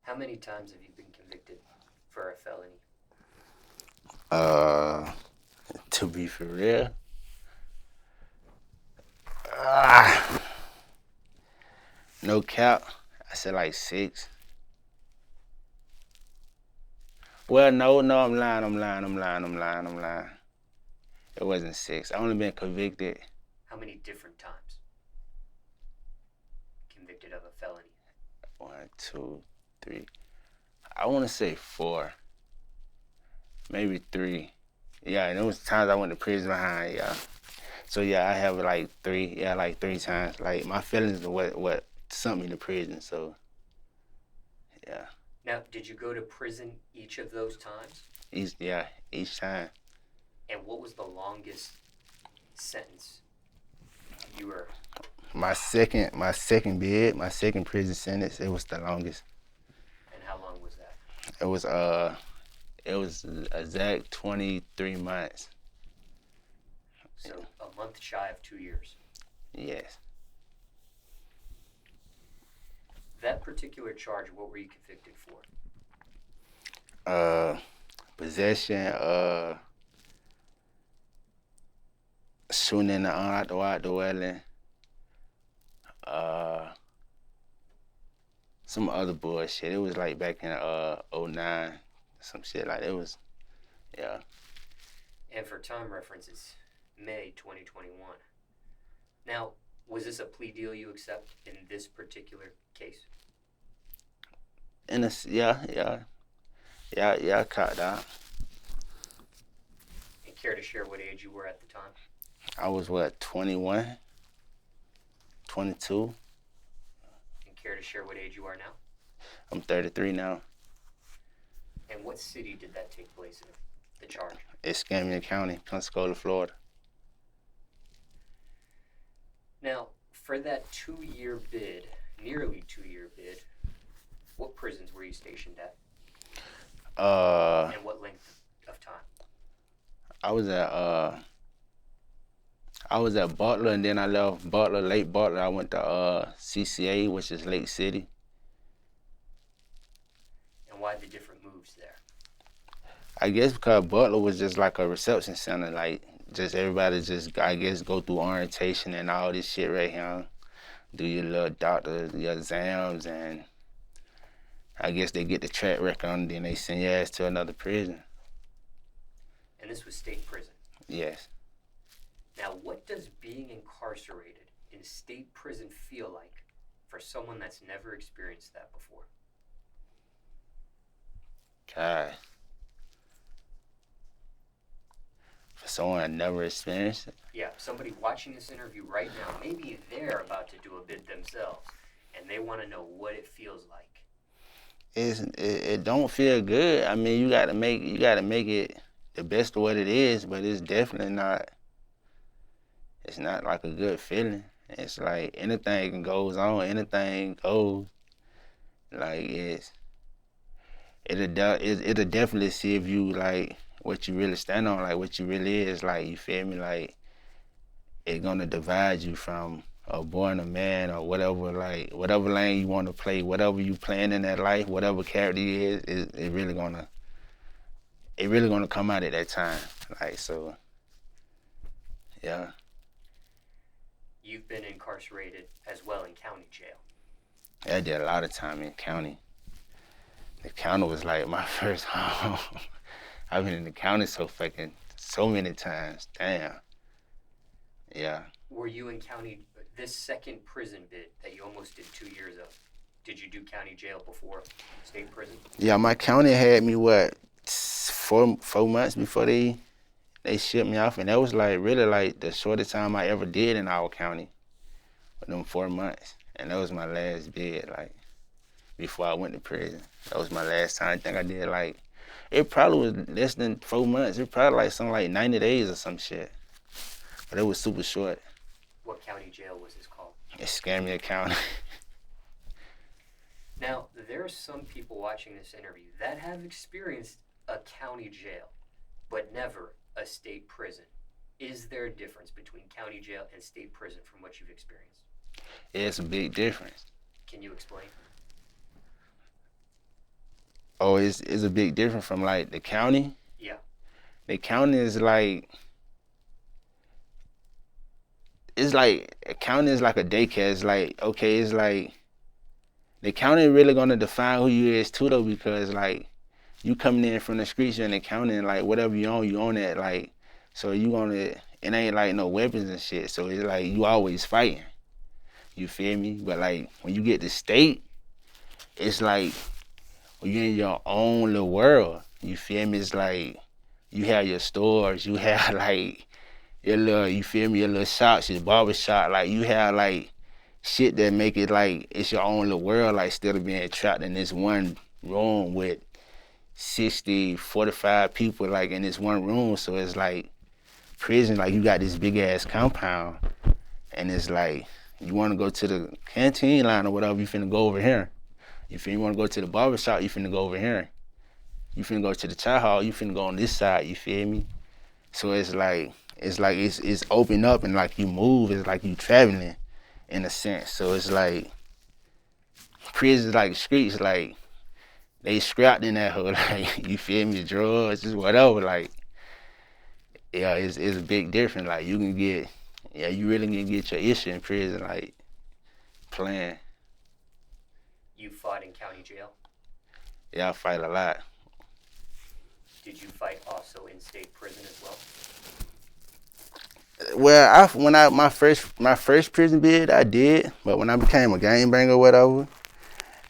How many times have you been convicted for a felony? To be for real, ah, no cap, I said like 6. Well, no, I'm lying. It wasn't 6. I only been convicted. How many different times convicted of a felony? 1, 2, 3. I want to say 4, maybe 3. Yeah, and there was times I went to prison behind. Yeah, so yeah, I have like 3. Yeah, like 3 times. Like my feelings are what sent me to prison. So yeah, Now, did you go to prison each of those times? each time. And what was the longest sentence you were? My second prison sentence. It was the longest. And how long was that? It was exact 23 months. So a month shy of 2 years. Yes. That particular charge, what were you convicted for? Possession, shooting in the unauthorized dwelling, some other bullshit. It was like back in '09, some shit like that. It was, yeah. And for time reference, it's May 2021. Now, was this a plea deal you accept in this particular case? Yeah, I caught that. And care to share what age you were at the time? I was what, 21, 22. And care to share what age you are now? I'm 33 now. And what city did that take place in, the charge? It's Confinement County, Pensacola, Florida. Now, for that 2-year bid, nearly 2-year bid, what prisons were you stationed at? And what length of time? I was at Butler, and then I left Butler, Lake Butler. I went to CCA, which is Lake City. And why the different moves there? I guess because Butler was just like a reception center, like just everybody just, I guess, go through orientation and all this shit right here. Do your little doctor, your exams, and I guess they get the track record and then they send your ass to another prison. And this was state prison? Yes. Now, what does being incarcerated in state prison feel like for someone that's never experienced that before? God. For someone that never experienced it? Yeah, somebody watching this interview right now, maybe they're about to do a bid themselves, and they want to know what it feels like. It don't feel good. I mean, you gotta make it the best of what it is, but it's definitely not. It's not like a good feeling. It's like anything goes on, anything goes. Like it'll definitely see if you like what you really stand on, like what you really is. Like, you feel me? Like, it's gonna divide you from a boy and a man or whatever. Like, whatever lane you want to play, whatever you playing in that life, whatever character you is, it really gonna come out at that time. Like, so, yeah. You've been incarcerated as well in county jail. I did a lot of time in county. The county was like my first home. I've been in the county so many times. Damn. Yeah. Were you in county, this second prison bid that you almost did 2 years of, did you do county jail before state prison? Yeah, my county had me, what, 4 months before they shipped me off, and that was like really like the shortest time I ever did in our county, with them 4 months. And that was my last bid, like, before I went to prison. That was my last time. I think I did like, it probably was less than 4 months. It was probably like something like 90 days or some shit. But it was super short. What county jail was this called? It's Confinement County. Now, there are some people watching this interview that have experienced a county jail, but never a state prison. Is there a difference between county jail and state prison from what you've experienced? Yeah, it's a big difference. Can you explain? Oh, it's a big difference from like the county. Yeah. The county is like a county is like a daycare. It's like okay, it's like the county really gonna define who you is too though, because like you coming in from the streets in the county and like whatever you own that like, so you gonna it ain't like no weapons and shit. So it's like you always fighting. You feel me? But like when you get to state, it's like when you in your own little world. You feel me? It's like you have your stores, you have like your little, you feel me, your little shops, your barber shop, like you have like shit that make it like it's your own little world, like instead of being trapped in this one room with 60, 45 people like in this one room. So it's like prison, like you got this big ass compound and it's like you wanna go to the canteen line or whatever, you finna go over here. You feel me? You wanna go to the barber shop, you finna go over here. You finna go to the chow hall, you finna go on this side, you feel me? So it's open up and like you move, it's like you traveling in a sense. So it's like prisons like streets, like they scrapped in that hole, like you feel me, drugs, just whatever, like yeah, it's a big difference. Like you can get you really can get your issue in prison, like playing. You fought in county jail? Yeah, I fight a lot. Did you fight also in state prison as well? Well, my first prison bid, I did, but when I became a gangbanger or whatever,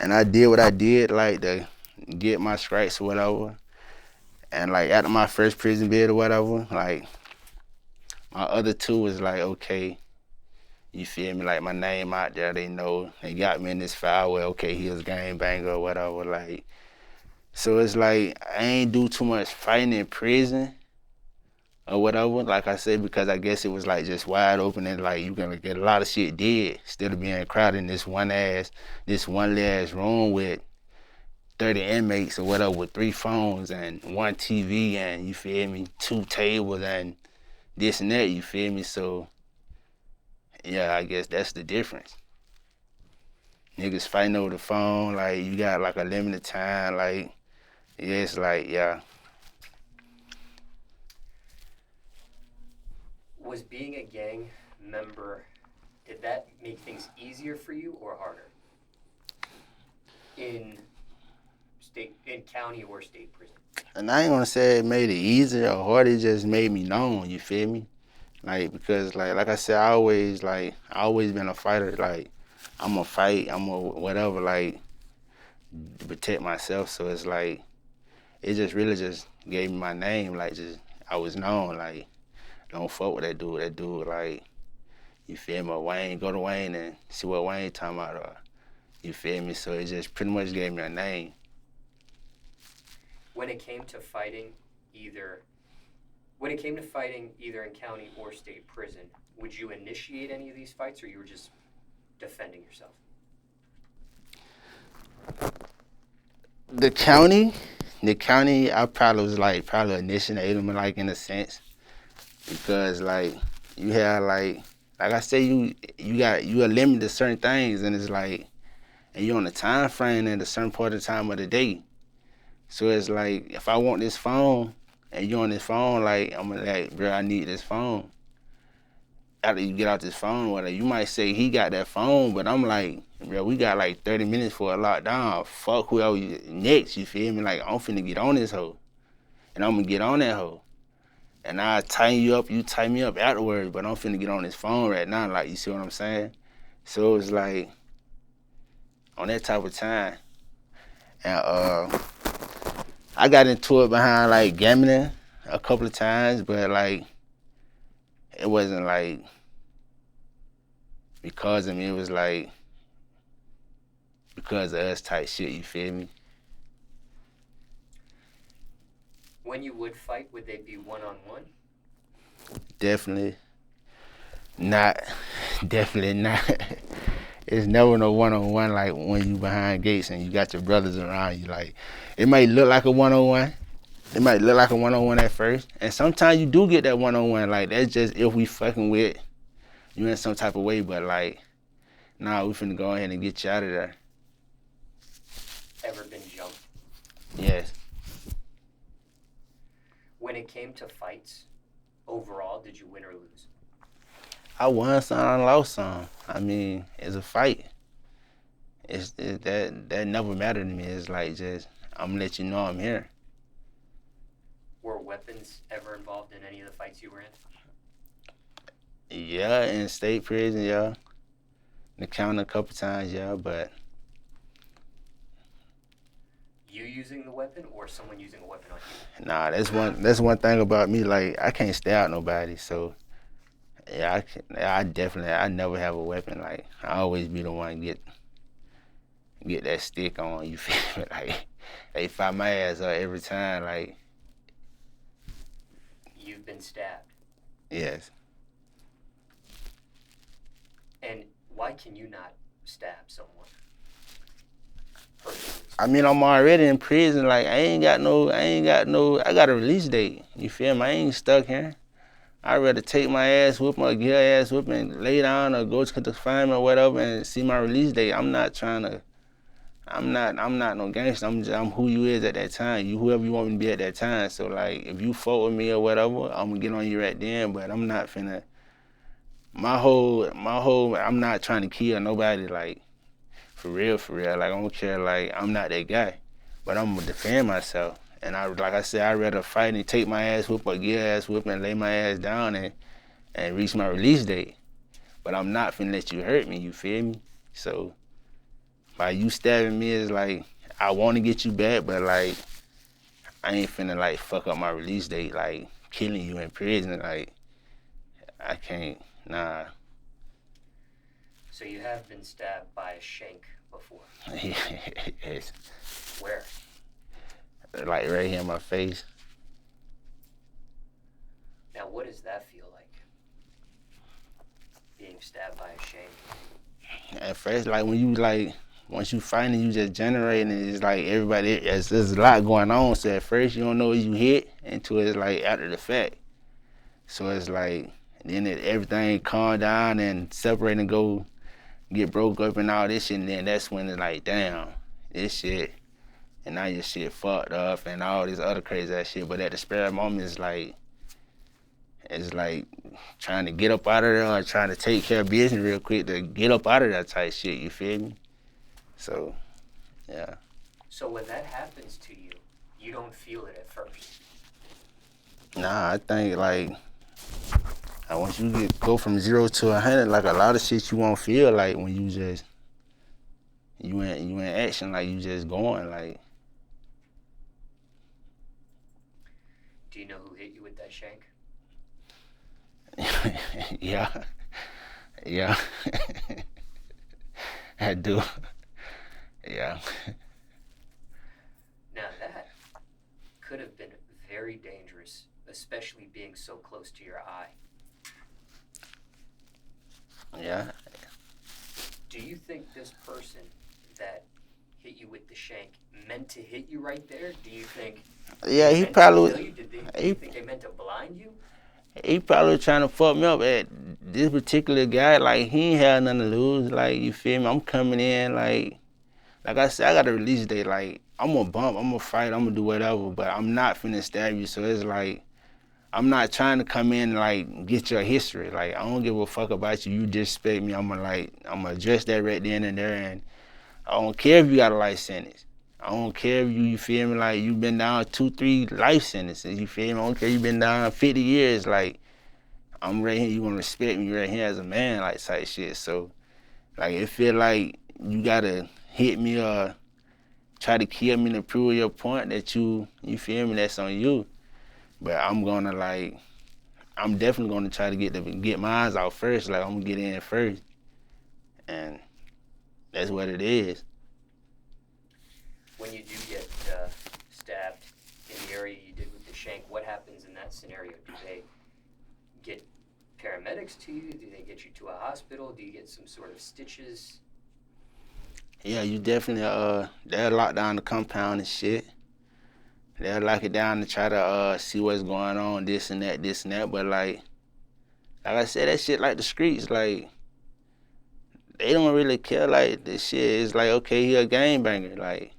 and I did what I did, like to get my stripes or whatever, and like after my first prison bid or whatever, like my other two was like, okay, you feel me, like my name out there, they know, they got me in this file where, okay, he was gangbanger or whatever, like, so it's like, I ain't do too much fighting in prison or whatever, like I said, because I guess it was like just wide open and like you gonna get a lot of shit dead instead of being crowded in this one little ass room with 30 inmates or whatever with 3 phones and 1 TV and you feel me, 2 tables and this and that, you feel me? So yeah, I guess that's the difference. Niggas fighting over the phone, like you got like a limited time, like yeah, it's like yeah. Was being a gang member, did that make things easier for you or harder? In county or state prison? And I ain't gonna say it made it easier or harder, it just made me known, you feel me? Like because like I said, I always been a fighter, like I'm a fight, I'm a whatever, like to protect myself. So it's like it just really just gave me my name, like just I was known, like don't fuck with that dude. That dude, like, you feel me? Wayne, go to Wayne and see what Wayne talking about. Or, you feel me? So it just pretty much gave me a name. When it came to fighting either in county or state prison, would you initiate any of these fights or you were just defending yourself? The county, I probably was like, initiated them like in a sense. Because like you have like I say you are limited to certain things and it's like and you're on a time frame at a certain part of the time of the day. So it's like if I want this phone and you're on this phone, like I'm like, bro, I need this phone. After you get out this phone, whatever, you might say he got that phone, but I'm like, bro, we got like 30 minutes for a lockdown. Fuck whoever next, you feel me? Like I'm finna get on this hoe. And I'm gonna get on that hoe. And I tighten you up, you tighten me up afterwards, but I'm finna get on this phone right now, like, you see what I'm saying? So it was like, on that type of time. And I got into it behind, like, gambling a couple of times, but, like, it wasn't, like, because of me, it was, like, because of us type shit, you feel me? When you would fight, would they be one-on-one? Definitely not. Definitely not. It's never no one-on-one like when you behind gates and you got your brothers around you. Like, it might look like a one-on-one. It might look like a one-on-one at first. And sometimes you do get that one-on-one. Like, that's just if we fucking with you in some type of way. But, like, nah, we finna go ahead and get you out of there. Ever been jumped? Yes. When it came to fights, overall, did you win or lose? I won some, I lost some. I mean, it's a fight. That never mattered to me. It's like just I'm gonna let you know I'm here. Were weapons ever involved in any of the fights you were in? Yeah, in state prison, yeah. The county a couple times, yeah, but You using the weapon or someone using a weapon on you? nah, that's one thing about me. Like I can't stab nobody, so yeah, I never have a weapon. Like I always be the one get that stick on. You feel me? Like they fight my ass up every time. Like You've been stabbed. yes. And why can you not stab someone? I mean, I'm already in prison. Like I got a release date. You feel me? I ain't stuck here. I'd rather take my ass whooping or get her ass whooping, lay down or go to confinement or whatever and see my release date. I'm not no gangster. I'm who you is at that time. You whoever you want me to be at that time. So like if you fuck with me or whatever, I'm gonna get on you right then, but I'm not finna my whole I'm not trying to kill nobody, like for real. Like I don't care, like I'm not that guy. But I'm gonna defend myself. And like I said, I'd rather fight and take my ass whoop or get her ass whoop and lay my ass down and reach my release date. But I'm not finna let you hurt me, you feel me? So by you stabbing me is like I wanna get you back, but like I ain't finna like fuck up my release date, like killing you in prison, like I can't, nah. So you have been stabbed by a shank before. Yes. Where? Like right here in my face. Now, what does that feel like? Being stabbed by a shank? At first, like when you like, once you find it, you just generating it. It's like everybody, there's a lot going on. So at first you don't know what you hit until it's like after the fact. So it's like, then everything calm down and separate and go get broke up and all this shit. And then that's when it's like, damn, this shit. And now your shit fucked up and all this other crazy ass shit. But at the spare moment, it's like trying to get up out of there or trying to take care of business real quick to get up out of that type shit, you feel me? So, yeah. So when that happens to you, you don't feel it at first? Nah, I think like once you go from 0 to 100, like a lot of shit you won't feel like when you just, you in action, like you just going, like. Do you know who hit you with that shank? Yeah. I do. Yeah. Now that could have been very dangerous, especially being so close to your eye. Yeah. Do you think this person that hit you with the shank meant to hit you right there? Do you think? Yeah, he probably. Do you think they meant to blind you? He probably trying to fuck me up. At this particular guy, like he ain't had nothing to lose. Like you feel me? I'm coming in like I said, I got a release date. Like I'm gonna bump, I'm gonna fight, I'm gonna do whatever. But I'm not finna stab you. So it's like I'm not trying to come in and like get your history. Like I don't give a fuck about you. You disrespect me. I'm gonna address that right then and there. And I don't care if you got a life sentence. I don't care if you feel me, like you been down 2, 3 life sentences, you feel me? I don't care you been down 50 years, like I'm right here, you gonna respect me right here as a man, like type shit. So like it feel like you gotta hit me or try to kill me to prove your point that you feel me, that's on you. But I'm definitely gonna try to get my eyes out first, like I'm gonna get in first. And that's what it is. When you do get stabbed in the area you did with the shank, what happens in that scenario? Do they get paramedics to you? Do they get you to a hospital? Do you get some sort of stitches? Yeah, you definitely, they'll lock down the compound and shit. They'll lock it down to try to see what's going on, this and that. But like I said, that shit like the streets, like, they don't really care. Like, this shit is like, okay, he a gangbanger. Like,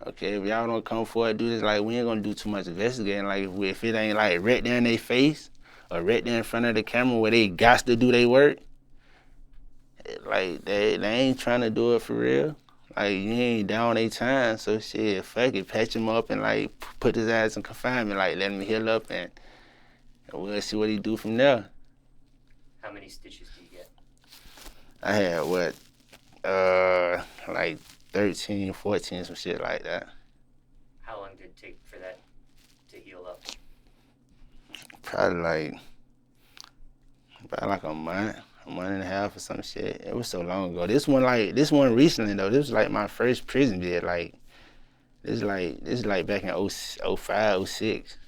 Okay, if y'all don't come forward, do this, like, we ain't gonna do too much investigating. Like, if it ain't, like, right there in their face or right there in front of the camera where they got to do their work, like, they ain't trying to do it for real. Like, you ain't down their time, so shit, fuck it, patch him up and, like, put his ass in confinement, like, let him heal up and we'll see what he do from there. How many stitches do you get? I had, like 13, 14, some shit like that. How long did it take for that to heal up? Probably like a month and a half or some shit. It was so long ago. This one recently though. This was like my first prison bid. Like this is like back in 05, 06.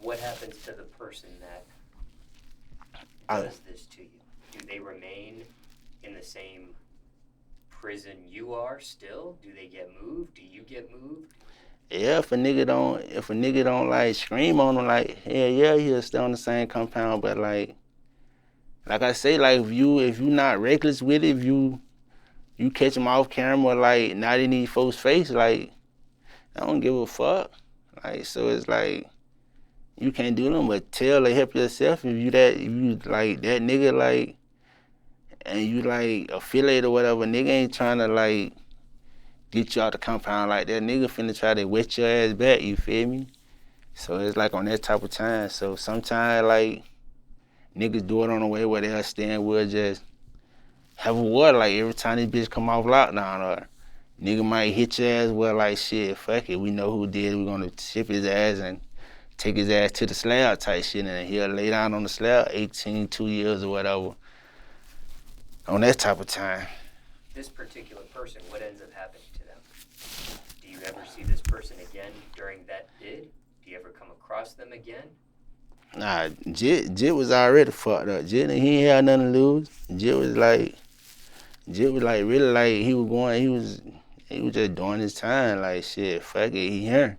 What happens to the person that does this to you? Do they remain in the same prison you are still? Do they get moved? Do you get moved? Yeah, if a nigga don't like scream on him, like, hell yeah, he'll stay on the same compound. But like I say, like if you not reckless with it, if you catch him off camera, like not in these folks' face, like I don't give a fuck. Like so, it's like you can't do nothing but tell or help yourself. If you like that nigga, like, and you like affiliate or whatever, nigga ain't trying to like get you out the compound like that. Nigga finna try to wet your ass back, you feel me? So it's like on that type of time. So sometimes like niggas do it on the way where they'll stand, we'll just have a war like every time this bitch come off lockdown, or nigga might hit your ass, well like shit, fuck it, we know who did it, we gonna ship his ass and take his ass to the slab type shit, and he'll lay down on the slab 18, 2 years or whatever. On that type of time. This particular person, what ends up happening to them? Do you ever see this person again during that bid? Do you ever come across them again? Nah, Jit was already fucked up. Jit, he ain't had nothing to lose. Jit was like really like he was just doing his time. Like shit, fuck it, he here.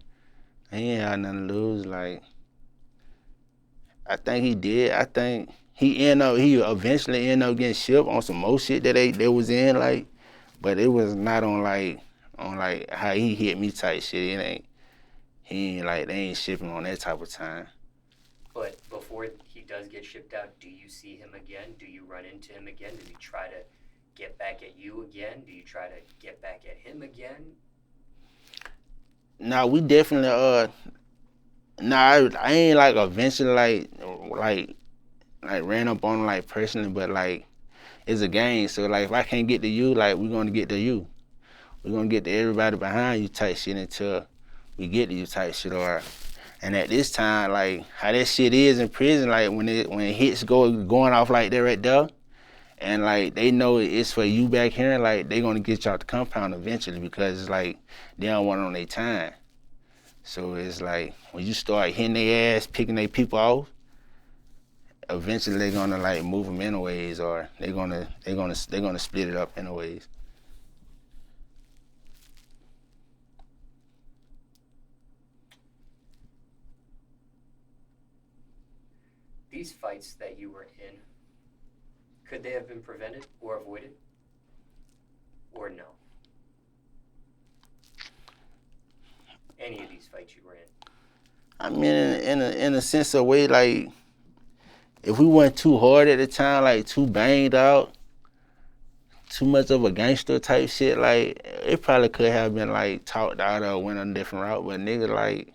He ain't had nothing to lose. Like I think he did. I think he eventually ended up getting shipped on some more shit that they was in, like, but it was not on like how he hit me type shit. They ain't shipping on that type of time. But before he does get shipped out, do you see him again? Do you run into him again? Does he try to get back at you again? Do you try to get back at him again? Nah, we definitely I ain't like eventually like ran up on him like personally, but like it's a game. So like if I can't get to you, like we're gonna get to you. We're gonna get to everybody behind you type shit until we get to you type shit. And at this time, like how that shit is in prison, like when hits going off like that right there, and like they know it's for you back here, like they gonna get you out the compound eventually because it's like they don't want it on their time. So it's like when you start hitting their ass, picking their people off, eventually they're gonna like move them anyways, or they're gonna split it up anyways. These fights that you were in, could they have been prevented or avoided? Or no? Any of these fights you were in? I mean, in a sense of way, like if we weren't too hard at the time, like too banged out, too much of a gangster type shit, like it probably could have been like talked out or went on a different route. But nigga, like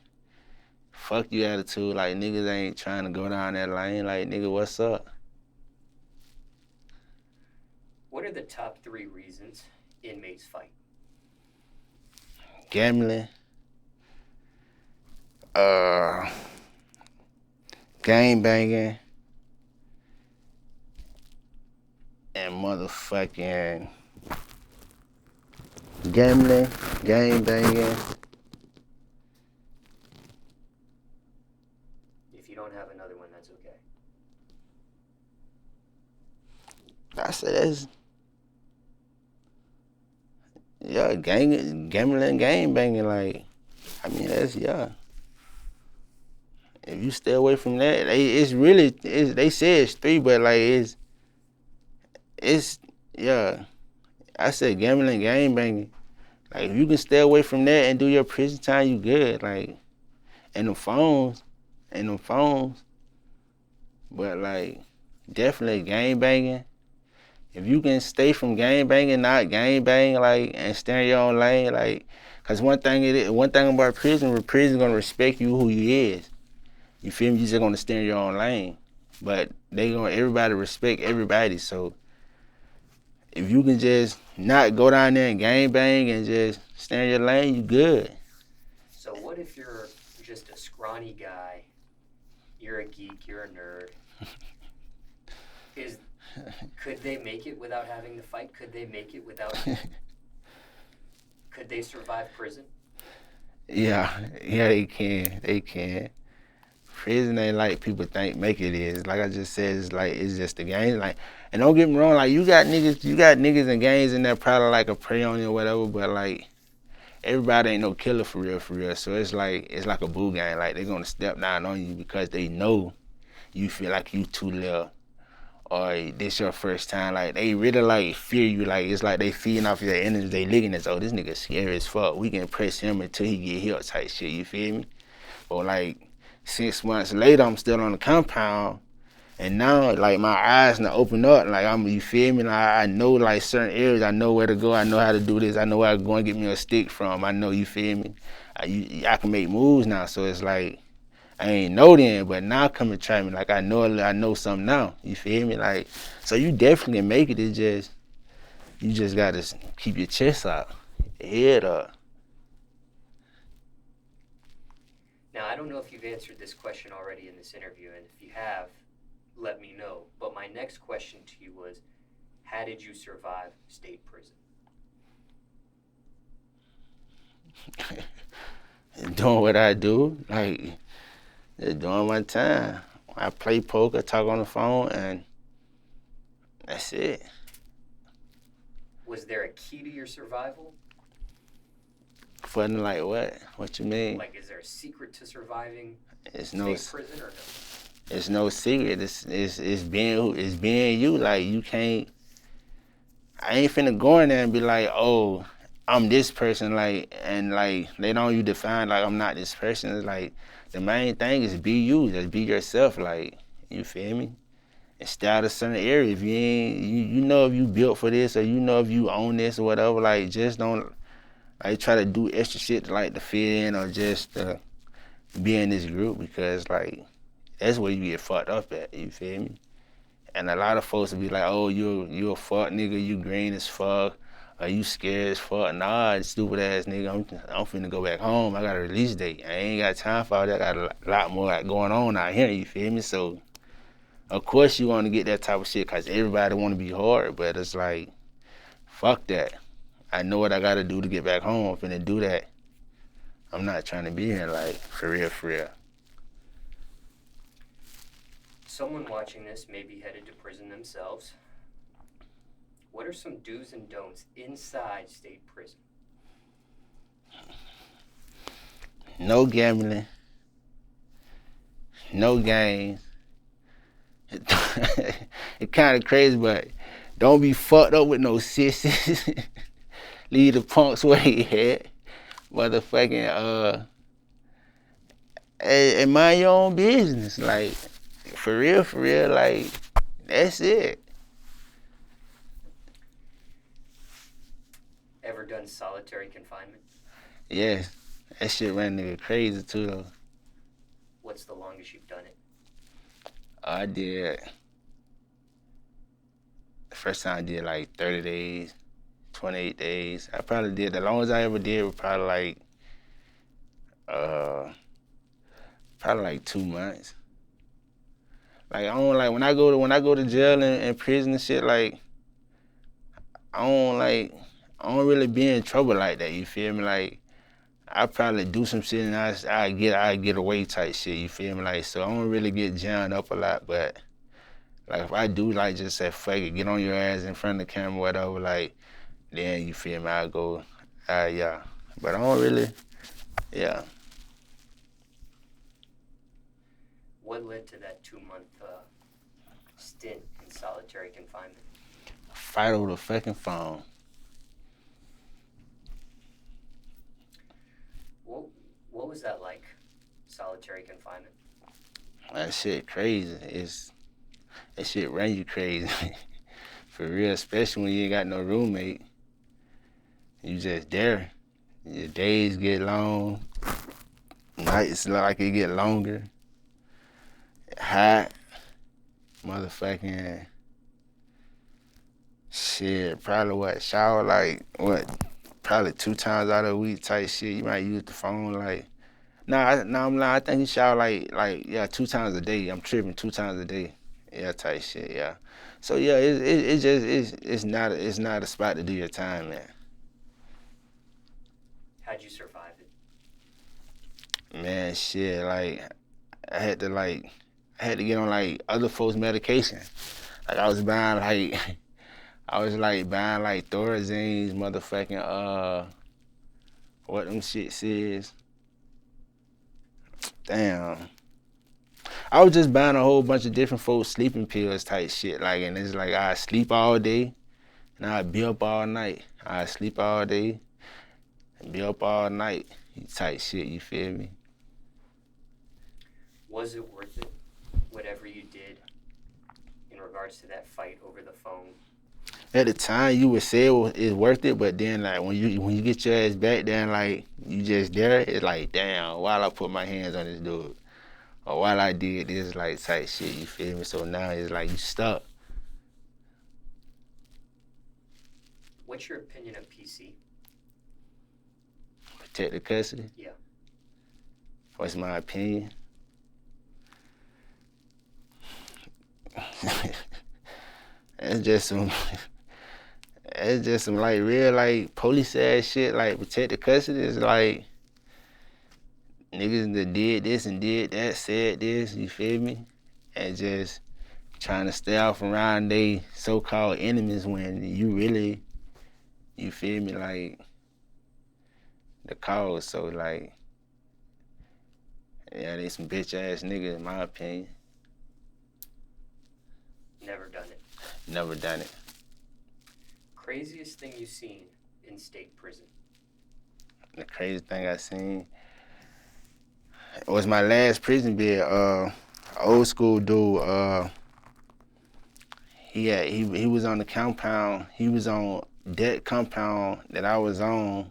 fuck you attitude, like niggas ain't trying to go down that lane. Like nigga, what's up? What are the top 3 reasons inmates fight? Gambling, gang banging, and motherfucking gambling, gang banging. If you don't have another one, that's okay. I said that's gambling, gang banging. Like, I mean that's If you stay away from that, they say it's 3, but like it's I said gambling, gang banging, Like, if you can stay away from that and do your prison time, you good. Like, and them phones. But, like, definitely gang banging. If you can stay from gang banging, not gang bang, like, and stay in your own lane, like, cause one thing about prison gonna respect you who you is. You feel me? You just gonna stay in your own lane. But everybody respect everybody. So if you can just not go down there and gang bang and just stay in your lane, you good. So what if you're just a scrawny guy, you're a geek, you're a nerd? Could they make it without having to fight? Could they make it without... Could they survive prison? Yeah, they can. Prison ain't like people make it is. Like I just said, it's just a game. Like, and don't get me wrong, like you got niggas and gangs in there probably like a prey on you or whatever, but like everybody ain't no killer for real. So it's like a boo gang. Like, they're gonna step down on you because they know you feel like you too little, or this your first time. Like, they really like fear you. Like, it's like they feeding off your energy. They looking at, oh, this nigga scary as fuck. We can press him until he get healed type shit. You feel me? Or like 6 months later, I'm still on the compound, and now like my eyes now open up. Like, you feel me? Like, I know like certain areas. I know where to go. I know how to do this. I know where I go and get me a stick from. I know, you feel me? I can make moves now. So it's like, I ain't know then, but now come and try me. Like, I know something now. You feel me? Like, so you definitely can make it. It's just, you just gotta keep your chest out, your head up. Now, I don't know if you've answered this question already in this interview, and if you have, let me know. But my next question to you was, how did you survive state prison? Doing what I do, like, just doing my time. I play poker, talk on the phone, and that's it. Was there a key to your survival? Fun like what? What you mean? Like, is there a secret to surviving It's state prison or no? It's no secret. It's being you. Like, you can't. I ain't finna go in there and be like, oh, I'm this person. Like, and like later on you define like I'm not this person. It's like the main thing is be you. Just be yourself. Like, you feel me? And stay out of certain areas. If you ain't, you know if you built for this, or you know if you own this or whatever. Like, just don't like try to do extra shit to like to fit in, or just be in this group, because like that's where you get fucked up at. You feel me? And a lot of folks will be like, oh, you a fuck nigga, you green as fuck, or you scared as fuck. Nah, stupid ass nigga, I'm finna go back home. I got a release date. I ain't got time for all that. I got a lot more going on out here, you feel me? So, of course you want to get that type of shit, because everybody want to be hard, but it's like, fuck that. I know what I got to do to get back home. I'm finna do that. I'm not trying to be here, like, for real. Someone watching this may be headed to prison themselves. What are some do's and don'ts inside state prison? No gambling. No games. It's kind of crazy, but don't be fucked up with no sissies. Leave the punks where he at. Motherfucking, and mind your own business. Like, for real, like, that's it. Ever done solitary confinement? Yes. That shit ran nigga crazy too, though. What's the longest you've done it? I did. The first time I did like 30 days, 28 days. I probably did, the longest I ever did was probably like 2 months. Like, I don't like when I go to jail and prison and shit, like I don't really be in trouble like that, you feel me? Like, I probably do some shit and I get away type shit, you feel me? Like, so I don't really get jammed up a lot, but like if I do like just say fuck it, get on your ass in front of the camera, whatever, like, then you feel me, I go, yeah. But I don't really, yeah. What led to that 2-month stint in solitary confinement? Fight over the fucking phone. solitary confinement? That shit crazy. That shit run you crazy. For real, especially when you ain't got no roommate. You just there. Your days get long. Nights look like it get longer. Hot. Motherfucking shit. Probably shower like probably 2 times out of the week type shit. You might use the phone like I'm lying. I think you shower like 2 times a day. I'm tripping 2 times a day. Yeah, type shit, yeah. So yeah, it's not a spot to do your time, man. How'd you survive it? Man, shit, like I had to get on like other folks' medication. Like I was buying like Thorazines, motherfucking what them shit is. Damn. I was just buying a whole bunch of different folks' sleeping pills type shit. Like, and it's like I sleep all day and I'd be up all night. I sleep all day and be up all night type shit, you feel me? Was it worth it, whatever you did, in regards to that fight over the phone? At the time, you would say it's worth it, but then like when you get your ass back, then like you just there, it's like damn, why'd I put my hands on this dude, or while I did this like type shit, you feel me? So now it's like you stuck. What's your opinion of PC? Protective custody? Yeah. What's my opinion? It's just some like real like police ass shit. Like protective custody is like niggas that did this and did that, said this, you feel me? And just trying to stay off around they so-called enemies when you really, you feel me, like the cause. So like, yeah, they some bitch ass niggas in my opinion. Never done it. Never done it. Craziest thing you've seen in state prison? The craziest thing I seen was my last prison bed. Old school dude. He was on the compound. He was on that compound that I was on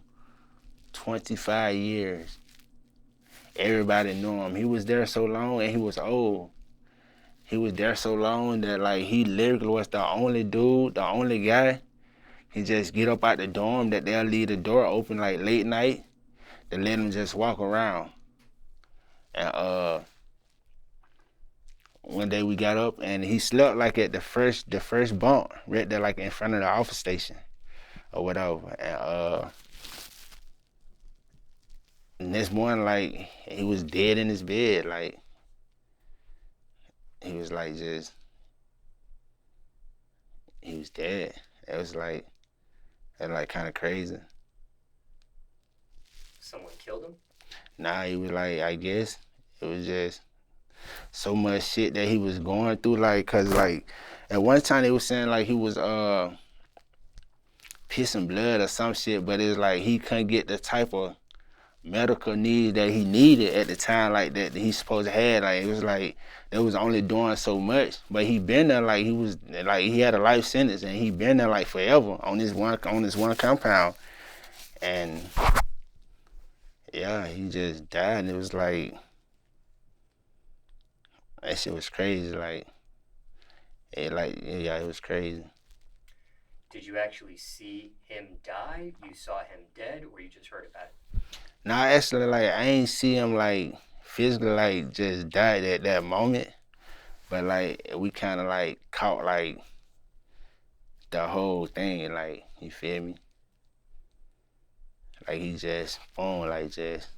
25 years. Everybody knew him. He was there so long and he was old. He was there so long that like he literally was the only dude, the only guy. He just get up out the dorm that they'll leave the door open like late night to let him just walk around. And one day we got up and he slept like at the first bunk right there like in front of the office station or whatever. And this morning like he was dead in his bed, like he was like he was dead. It was like kind of crazy. Someone killed him? Nah, he was like, I guess it was just so much shit that he was going through, like, cause like at one time they was saying like he was pissing blood or some shit, but it's like he couldn't get the type of medical needs that he needed at the time, like that he supposed to have. Like it was like they was only doing so much, but he been there like he had a life sentence and he been there like forever on this one compound, and yeah, he just died. And it was like that shit was crazy. It was crazy. Did you actually see him die? You saw him dead, or you just heard about it? Nah, actually, like, I ain't see him, like, physically, like, just died at that moment. But, like, we kind of, like, caught, like, the whole thing, like, you feel me? Like, he just, boom, like, just,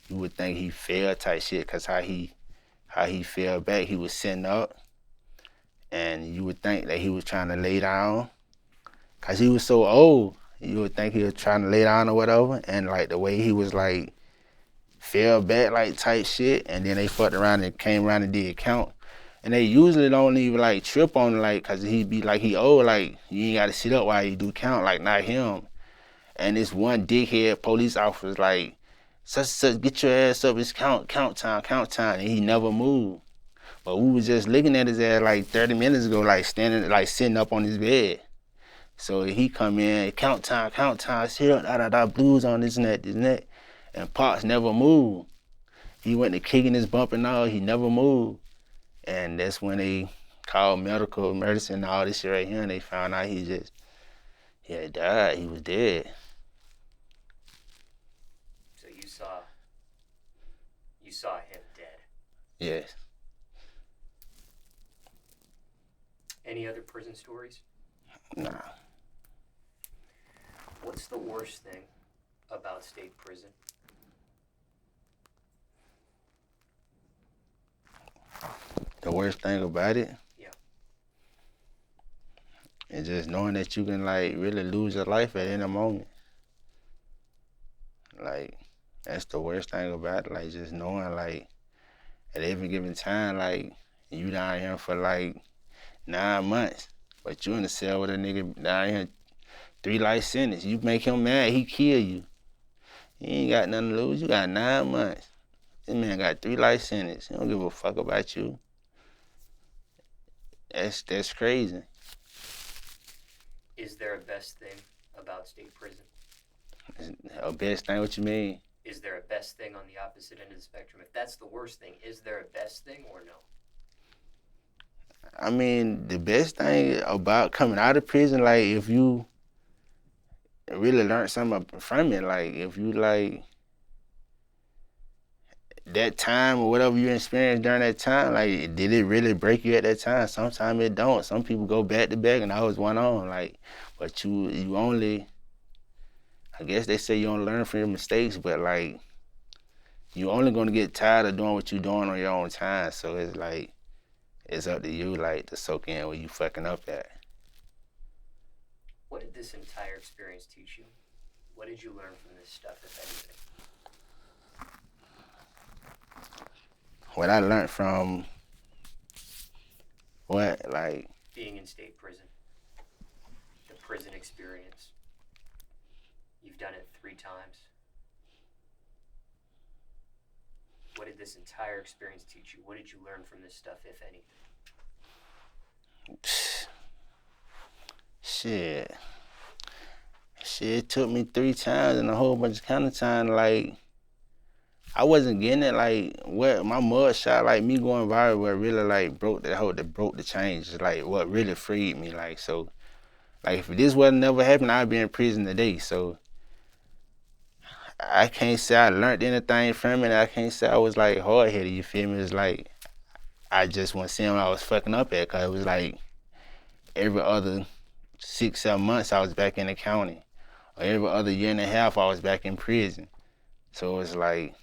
you would think he fell type shit, because how he fell back, he was sitting up, and you would think that he was trying to lay down, because he was so old. You would think he was trying to lay down or whatever, and like the way he was like fell back like type shit, and then they fucked around and came around and did count. And they usually don't even like trip on it, like, cause he be like he old, like you ain't gotta sit up while you do count, like not him. And this one dickhead police officer like such, get your ass up, it's count time, and he never moved. But we was just looking at his ass like 30 minutes ago, like standing, like sitting up on his bed. So he come in, count time, sit up, blues on this and that. And Pops never moved. He went to kicking his bump and all, he never moved. And that's when they called medical emergency and all this shit right here, and they found out he had died, he was dead. So you saw him dead? Yes. Any other prison stories? Nah. What's the worst thing about state prison? The worst thing about it? Yeah. Is just knowing that you can like really lose your life at any moment. Like, that's the worst thing about it. Like, just knowing like at every given time, like you down here for like 9 months, but you in the cell with a nigga down here 3 life sentence. You make him mad, he kill you. You ain't got nothing to lose. You got 9 months. This man got 3 life sentence. He don't give a fuck about you. That's crazy. Is there a best thing about state prison? A best thing? What you mean? Is there a best thing on the opposite end of the spectrum? If that's the worst thing, is there a best thing or no? I mean, the best thing about coming out of prison, like if you really learn something from it, like if you like that time or whatever you experienced during that time, like did it really break you at that time? Sometimes it don't. Some people go back to back and I always went on, like, but you only, I guess they say you don't learn from your mistakes, but like you only gonna get tired of doing what you're doing on your own time. So it's like, it's up to you, like, to soak in where you fucking up at. What did this entire experience teach you? What did you learn from this stuff, if anything? What I learned from what, like? Being in state prison. The prison experience. You've done it 3 times. What did this entire experience teach you? What did you learn from this stuff, if anything? Shit, it took me 3 times and a whole bunch of kind of time, like, I wasn't getting it, like, what my mud shot, like, me going viral, what really, like, broke the change, like, what really freed me, like, so, like, if this wasn't never happened, I'd be in prison today, so, I can't say I learned anything from it, I can't say I was, like, hard-headed, you feel me? It's like, I just wasn't seeing what I was fucking up at, because it was, like, every other 6-7 months, I was back in the county, or every other year and a half, I was back in prison, so it's like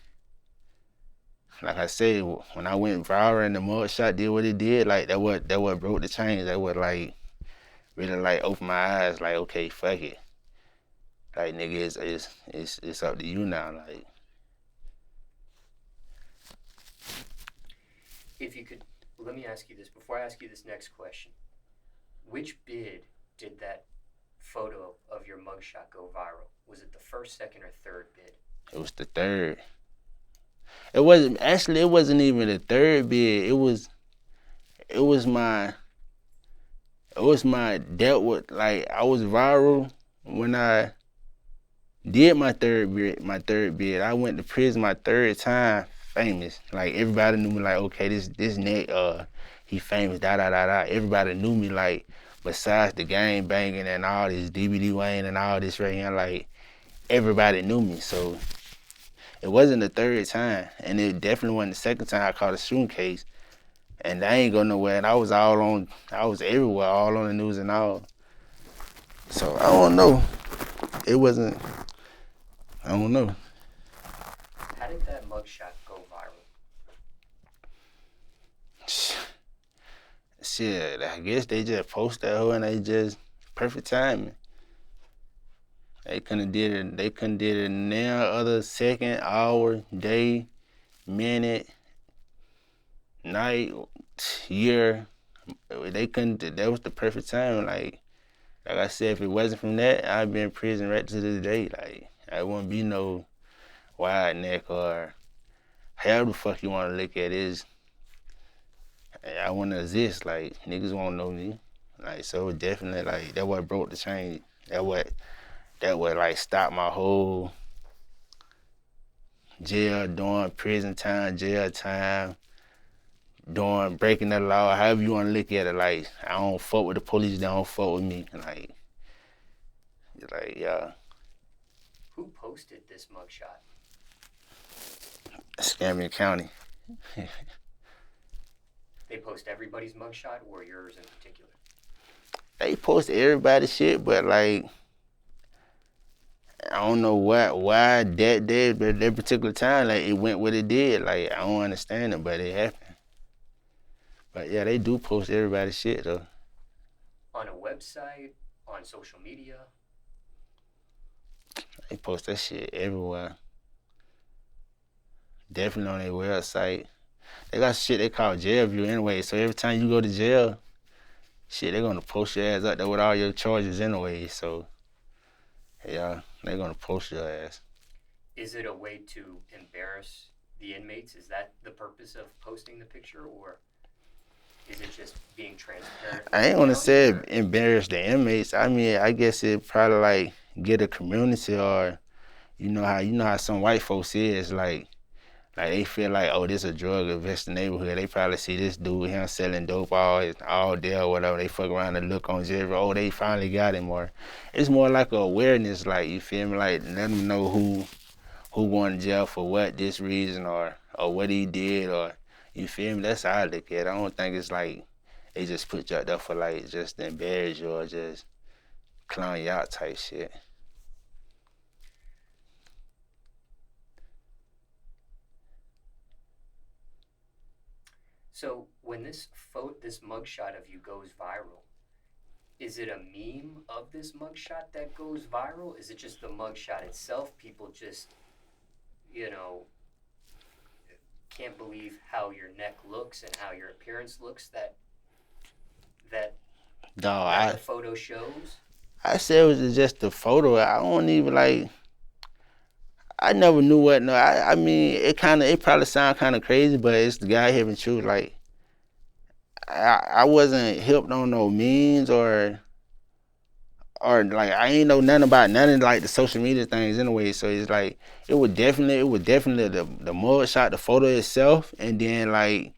I said, when I went viral and the mugshot did what it did, like that what broke the chains. That what like really like opened my eyes. Like, okay, fuck it. Like, nigga, it's up to you now. Like, if you could, let me ask you this before I ask you this next question. Which bid did that photo of your mugshot go viral? Was it the first, second, or third bid? It was the third. It wasn't even the third bid. It was my dealt with, like, I was viral when I did my third bid. I went to prison my 3rd time, famous. Like, everybody knew me, like, okay, this neck, he famous, Everybody knew me, like, besides the gang banging and all this DBD Wayne and all this right here, like, everybody knew me. So it wasn't the 3rd time, and it definitely wasn't the 2nd time I caught a shooting case. And I ain't go nowhere, and I was everywhere, all on the news and all. So I don't know. I don't know. How did that mugshot go viral? Shit, I guess they just posted that hoe and they just perfect timing. They couldn't did it now, other second, hour, day, minute, night, year. They couldn't. That was the perfect time. Like I said, if it wasn't from that, I'd be in prison right to this day. Like, I wouldn't wide neck, or however the fuck you want to look at it, is I want to exist. Like, niggas won't know me. Like, so definitely, like, that what broke the chain. That what like stopped my whole jail, doing prison time, jail time, doing breaking the law, however you want to look at it. Like, I don't fuck with the police, they don't fuck with me. Like, yeah. Who posted this mugshot? Escambia County. They post everybody's mugshot or yours in particular? They post everybody's shit, but like, I don't know why that day, but that particular time, like, it went what it did. Like, I don't understand it, but it happened. But yeah, they do post everybody's shit though. On a website, on social media? They post that shit everywhere. Definitely on their website. They got shit they call jail view anyway, so every time you go to jail, shit, they're gonna post your ass up there with all your charges anyway, so yeah, they're gonna post your ass. Is it a way to embarrass the inmates? Is that the purpose of posting the picture, or is it just being transparent? I ain't gonna say embarrass the inmates. I mean, I guess it probably like get a community, or you know how some white folks is like they feel like, oh, this a drug infested neighborhood. They probably see this dude here selling dope all day or whatever. They fuck around and look on jail. Oh, they finally got him. Or it's more like a awareness, like, you feel me? Like, let them know who going to jail for what, this reason, or what he did, or you feel me? That's how I look at it. I don't think it's like they just put you out there for like just to embarrass you or just clown you out type shit. So when this mugshot of you goes viral, is it a meme of this mugshot that goes viral? Is it just the mugshot itself? People just, can't believe how your neck looks and how your appearance looks that the photo shows? I said it was just the photo. I don't even like. I never knew what. No, I mean, it probably sound kind of crazy, but it's the guy having truth. Like, I wasn't hipped on no memes or like, I ain't know nothing about none of like the social media things anyway. So it's like it was definitely the mug shot, the photo itself, and then like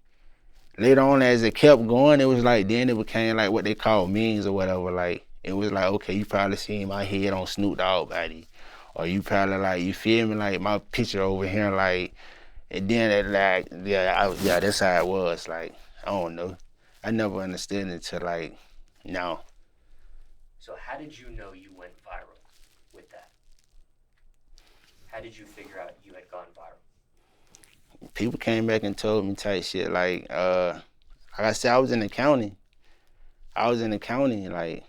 later on as it kept going, it was like then it became like what they call memes or whatever. Like, it was like, okay, you probably seen my head on Snoop Dogg body. Or you probably like, you feel me, like my picture over here, like, and then it like, yeah, that's how it was. Like, I don't know. I never understood it until like now. So how did you know you went viral with that? How did you figure out you had gone viral? People came back and told me type shit. Like I said, I was in the county, like,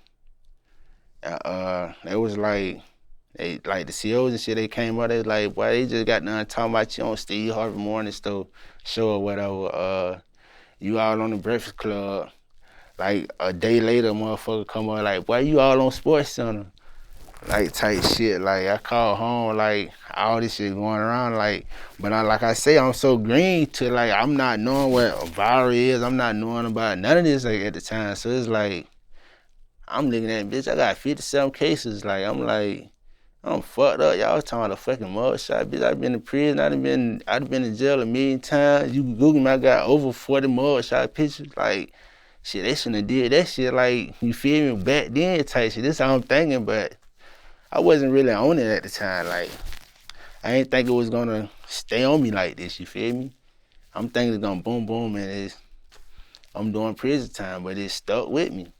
it was like, they like the COs and shit, they came out, they was like, boy, they just got done talking about you on Steve Harvey Morning show or whatever. You all on the Breakfast Club. Like a day later, a motherfucker come up like, boy, you all on Sports Center. Like, type shit. Like, I called home, like, all this shit going around, like, but like I say, I'm so green to like, I'm not knowing what a viral is. I'm not knowing about none of this like at the time. So it's like, I'm looking at, bitch, I got 57 cases. Like, I'm fucked up. Y'all talking about a fucking mugshot, bitch. I've been in prison. I've been in jail a million times. You can Google me, I got over 40 mugshot pictures. Like, shit, they shouldn't have did that shit. Like, you feel me? Back then type shit. This how I'm thinking, but I wasn't really on it at the time. Like, I ain't think it was gonna stay on me like this. You feel me? I'm thinking it's gonna boom, boom, and I'm doing prison time, but it stuck with me.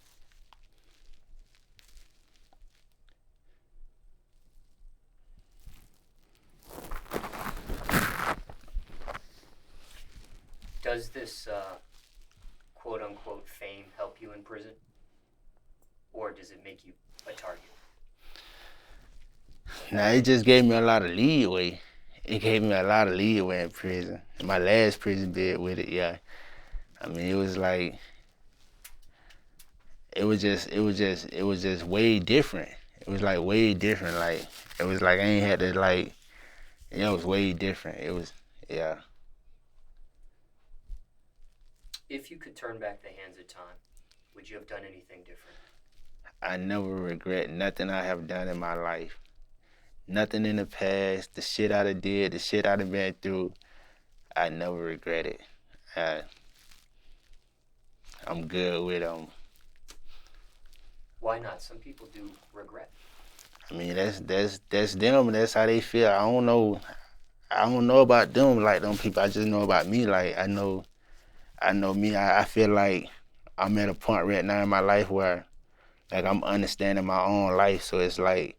Does this quote-unquote fame help you in prison? Or does it make you a target? Nah, it just gave me a lot of leeway. It gave me a lot of leeway in prison. In my last prison bid with it, yeah. I mean, it was like, it was just way different. It was like way different. Like, it was like I ain't had to like, It was way different. It was, yeah. If you could turn back the hands of time, would you have done anything different? I never regret nothing I have done in my life. Nothing in the past, the shit I done did, the shit I done been through, I never regret it. I'm good with them. Why not? Some people do regret. I mean, that's them. That's how they feel. I don't know. I don't know about them like them people. I just know about me. Like I know me. I feel like I'm at a point right now in my life where like I'm understanding my own life. So it's like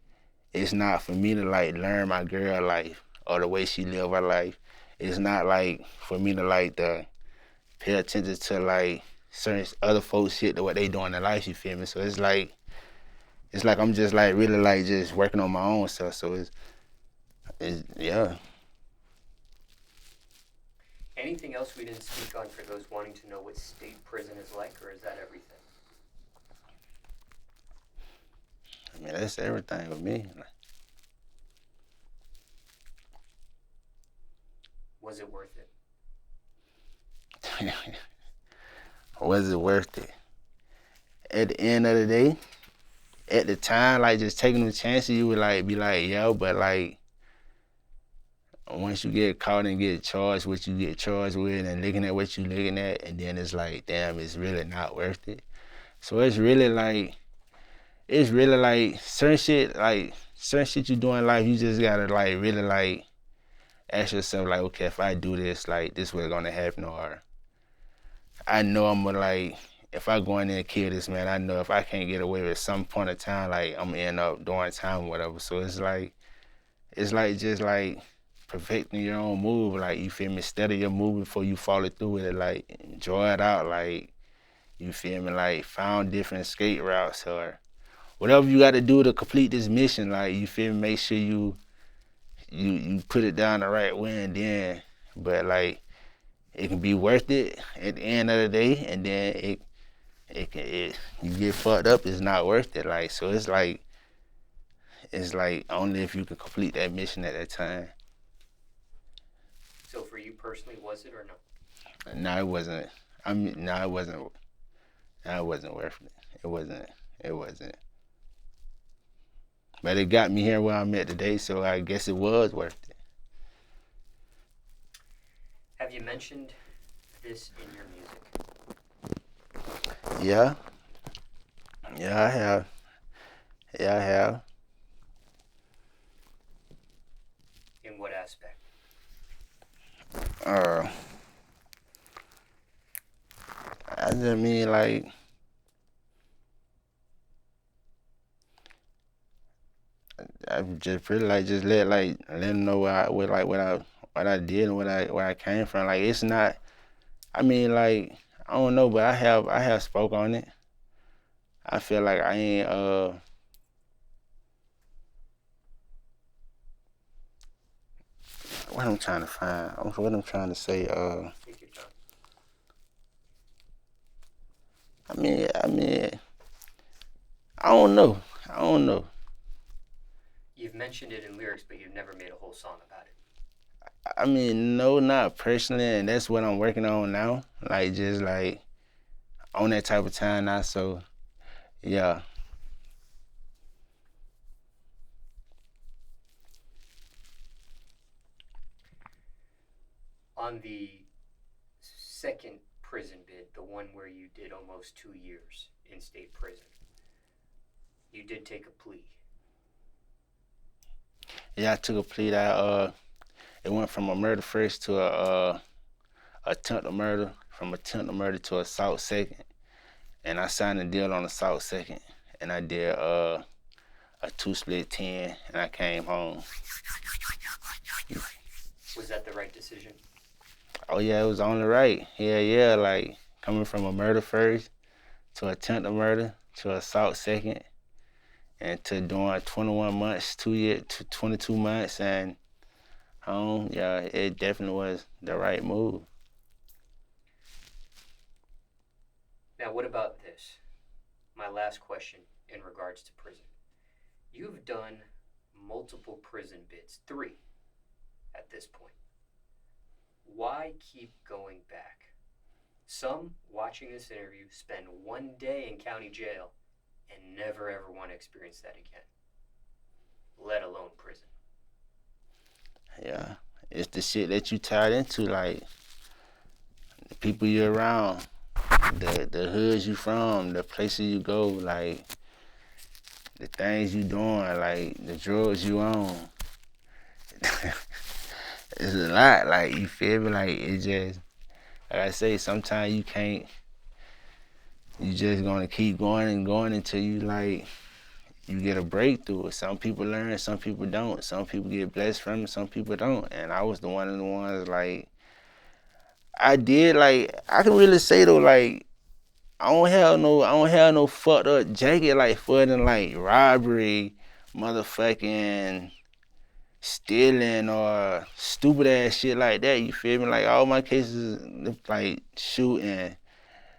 it's not for me to like learn my girl life or the way she live her life. It's not like for me to like to pay attention to like certain other folks shit to what they doing in life. You feel me? So it's like I'm just like really like just working on my own stuff. So it's yeah. Anything else we didn't speak on for those wanting to know what state prison is like, or is that everything? I mean, that's everything with me. Was it worth it? Was it worth it? At the end of the day, at the time, like just taking the chances, you would like be like, yeah, but like once you get caught and get charged, what you get charged with, and looking at what you looking at, and then it's like, damn, it's really not worth it. So it's really like certain shit you do in life, you just gotta like really like ask yourself like, okay, if I do this, like this what's gonna happen, or I know I'm gonna like if I go in there and kill this man, I know if I can't get away with it, some point of time, like I'm gonna end up doing time or whatever. So it's like just like perfecting your own move, like you feel me, study your move before you follow through with it, like enjoy it out, like you feel me, like found different escape routes or whatever you gotta do to complete this mission, like you feel me, make sure you put it down the right way, and then but like it can be worth it at the end of the day, and then you get fucked up, it's not worth it. Like so it's like only if you can complete that mission at that time. So for you personally, was it or no? No, it wasn't. I mean, no, it wasn't. No, it wasn't worth it. It wasn't. It wasn't. But it got me here where I'm at today, so I guess it was worth it. Have you mentioned this in your music? Yeah. Yeah, I have. Yeah, I have. In what aspect? I just mean like I just pretty like just let them know what I did and where I came from. Like it's not. I mean like I don't know, but I have spoke on it. I feel like I ain't what I'm trying to find. What I'm trying to say. Take your time. I mean I don't know. I don't know. You've mentioned it in lyrics, but you've never made a whole song about it. I mean, no, not personally, and that's what I'm working on now. Like, just like on that type of time now. So, yeah. On the second prison bid, the one where you did almost 2 years in state prison, you did take a plea. Yeah, I took a plea that it went from a murder first to a attempt to murder, from attempt to murder to assault second, and I signed a deal on assault second, and I did a 2-split 10, and I came home. Was that the right decision? Oh yeah, it was only right. Yeah, like coming from a murder first to attempt to murder to assault second, and to doing 21 months, 2 years, 22 months, and home. Yeah, it definitely was the right move. Now, what about this? My last question in regards to prison. You've done multiple prison bids, 3 at this point. Why keep going back? Some watching this interview spend one day in county jail and never ever want to experience that again, let alone prison. Yeah, it's the shit that you tied into, like the people you're around, the hoods you from, the places you go, like the things you doing, like the drugs you on. It's a lot, like, you feel me? Like, it just, like I say, sometimes you can't, you just gonna keep going and going until you, like, you get a breakthrough. Some people learn, some people don't. Some people get blessed from it, some people don't. And I was one of the ones, like, I did, like, I can really say though, like, I don't have no fucked up jacket like for than like robbery, motherfucking stealing or stupid ass shit like that. You feel me? Like all my cases, like shooting,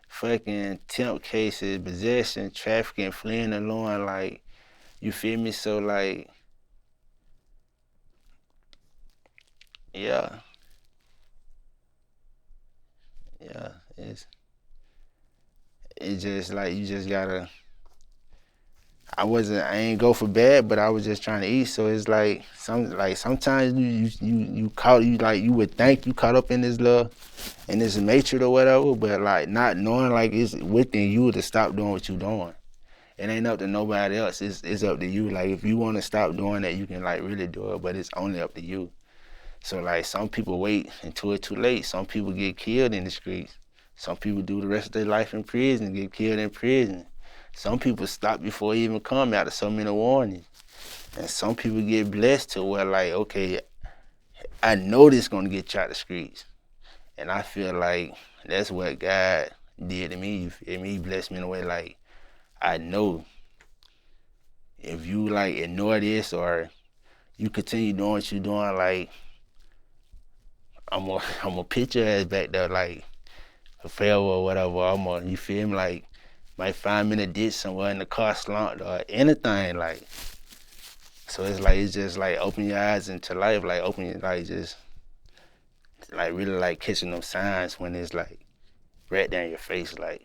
fucking temp cases, possession, trafficking, fleeing the law, like, you feel me? So like, yeah, it's just like you just gotta. I ain't go for bad, but I was just trying to eat. So it's like sometimes you would think you caught up in this matrix or whatever, but like not knowing like it's within you to stop doing what you doing. It ain't up to nobody else. It's up to you. Like if you want to stop doing that, you can like really do it, but it's only up to you. So like some people wait until it's too late. Some people get killed in the streets. Some people do the rest of their life in prison, get killed in prison. Some people stop before it even come out of so many warnings. And some people get blessed to where like, okay, I know this gonna get you out the streets. And I feel like that's what God did to me. You feel me? He blessed me in a way like, I know if you like ignore this or you continue doing what you're doing, like, I'm gonna put your ass back there like a fail or whatever. You feel me? Like, might find me in a ditch somewhere in the car slumped or anything, like. So it's just like open your eyes into life, like open your, like just like really like catching them signs when it's like right there in your face, like